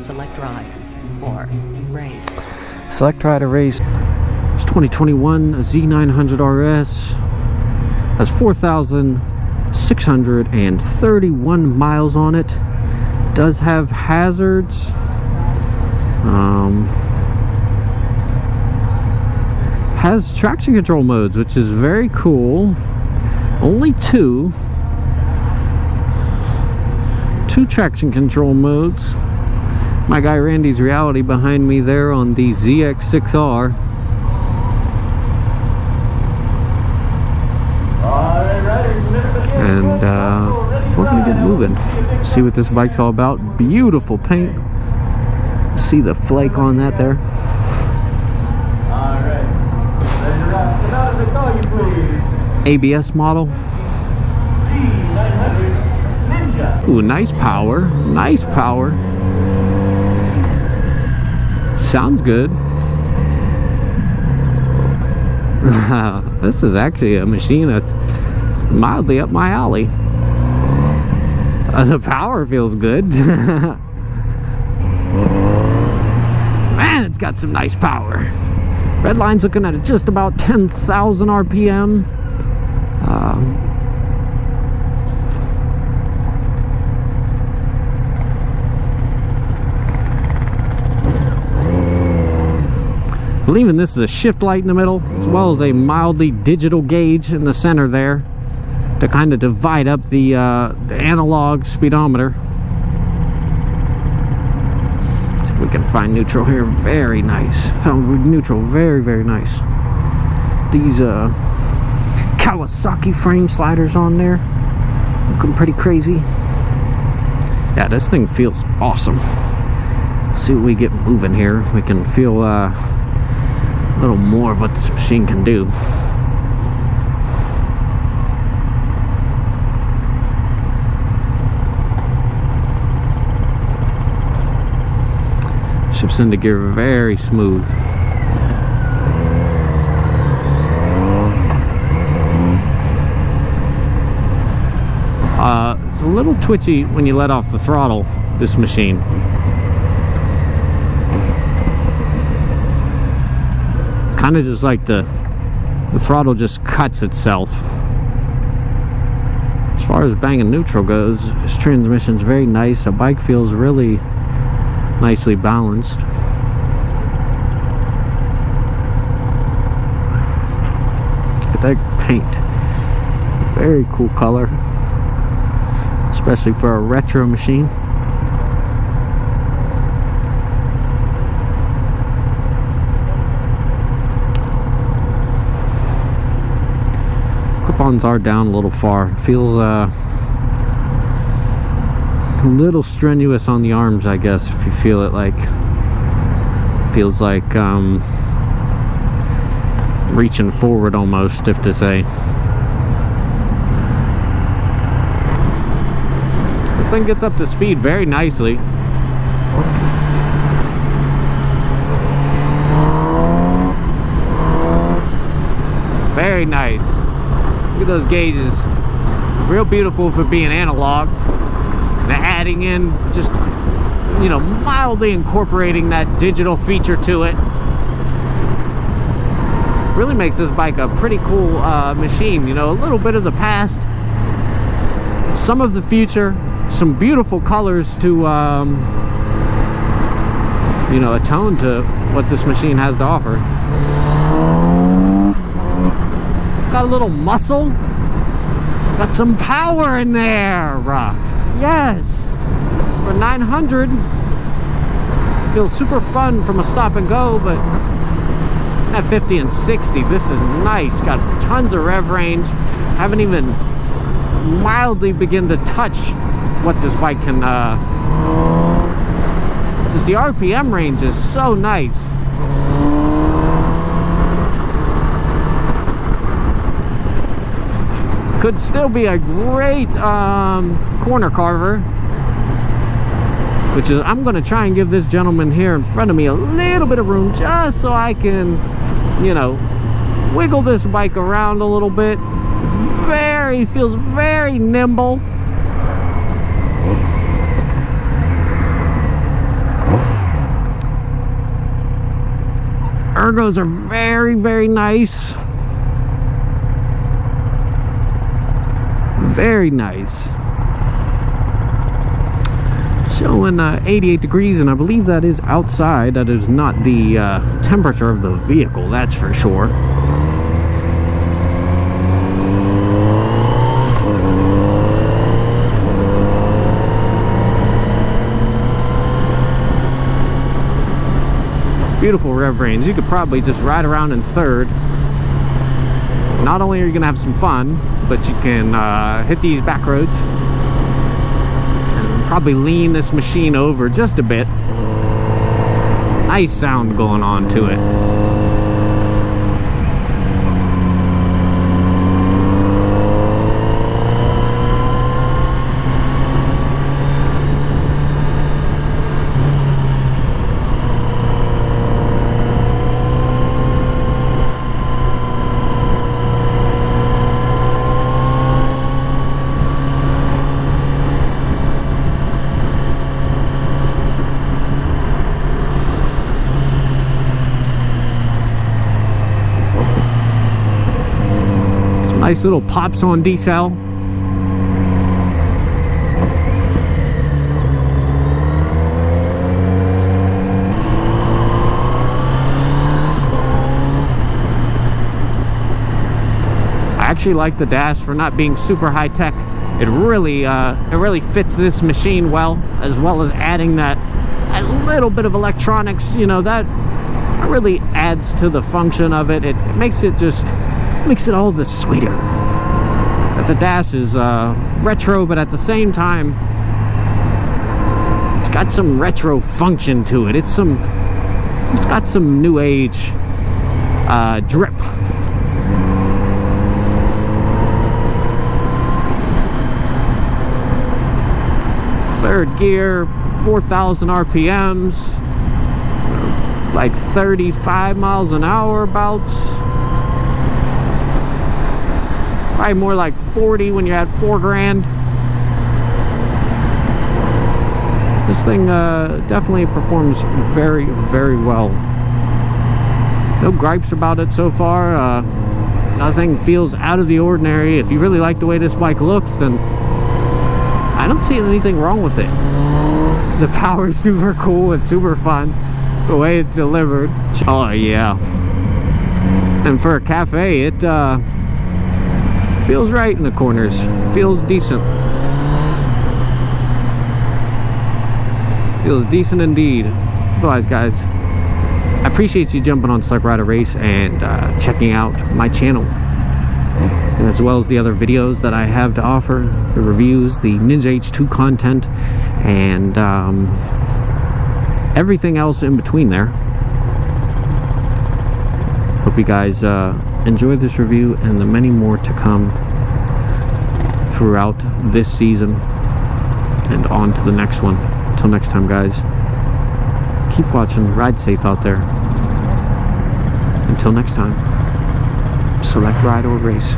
Selectrideorrace. Selectrideorrace. It's 2021 Z900RS. Has 4,631 miles on it. Does have hazards. Has traction control modes, which is very cool. Only two traction control modes. My guy Randy's Reality behind me there on the ZX6R. And we're gonna get moving. See what this bike's all about. Beautiful paint. See the flake on that there. ABS model. Ooh, nice power. Nice power. Sounds good. This is actually a machine that's mildly up my alley. The power feels good. Man, it's got some nice power. Red line's looking at just about 10,000 RPM. Believing this is a shift light in the middle, as well as a mildly digital gauge in the center there to kind of divide up the analog speedometer. See if we can find neutral here. Very nice. Found neutral very, very nice. These Kawasaki frame sliders on there, looking pretty crazy. Yeah, this thing feels awesome. Let's see what we get moving here. We can feel a little more of what this machine can do. Shifts into gear very smooth. It's a little twitchy when you let off the throttle, this machine. Kind of just like the throttle just cuts itself. As far as banging neutral goes, this transmission's very nice. The bike feels really nicely balanced. Look at that paint. Very cool color, especially for a retro machine. Clip-ons are down a little far. Feels a little strenuous on the arms, I guess, if you feel it. Like, feels like reaching forward almost, if to say. This thing gets up to speed very nicely. Very nice. Look at those gauges. Real beautiful for being analog. And adding in, just, you know, mildly incorporating that digital feature to it. Really makes this bike a pretty cool machine. You know, a little bit of the past, some of the future, some beautiful colors to, you know, atone to what this machine has to offer. Got a little muscle. Got some power in there. Yes. For 900. Feels super fun from a stop and go, but at 50 and 60, this is nice. Got tons of rev range. Haven't even mildly begin to touch what this bike can, just the RPM range is so nice. Could still be a great corner carver, which is, I'm going to try and give this gentleman here in front of me a little bit of room just so I can, you know, wiggle this bike around a little bit. Feels very nimble. Ergos are very, very nice. Very nice. Showing 88 degrees, and I believe that is outside. That is not the temperature of the vehicle, that's for sure. Beautiful rev range. You could probably just ride around in third. Not only are you going to have some fun, but you can hit these back roads and probably lean this machine over just a bit. Nice sound going on to it. Nice little pops on decel. I actually like the dash for not being super high tech. It really fits this machine well as adding that a little bit of electronics. You know, that really adds to the function of it. It makes it all the sweeter. That the dash is retro, but at the same time, it's got some retro function to it. It's got some new age drip. Third gear, 4,000 RPMs, like 35 miles an hour about. Probably more like 40 when you're at $4,000. This thing definitely performs very, very well. No gripes about it so far. Nothing feels out of the ordinary. If you really like the way this bike looks, then I don't see anything wrong with it. The power is super cool and super fun. The way it's delivered. Oh yeah. And for a cafe, it feels right in the corners. Feels decent. Feels decent indeed. Otherwise, guys, I appreciate you jumping on Selectrideorrace and checking out my channel, as well as the other videos that I have to offer, the reviews, the Ninja H2 content, and everything else in between there. Hope you guys enjoyed this review and the many more to come throughout this season and on to the next one. Until next time, guys, keep watching, ride safe out there. Until next time, Selectrideorrace.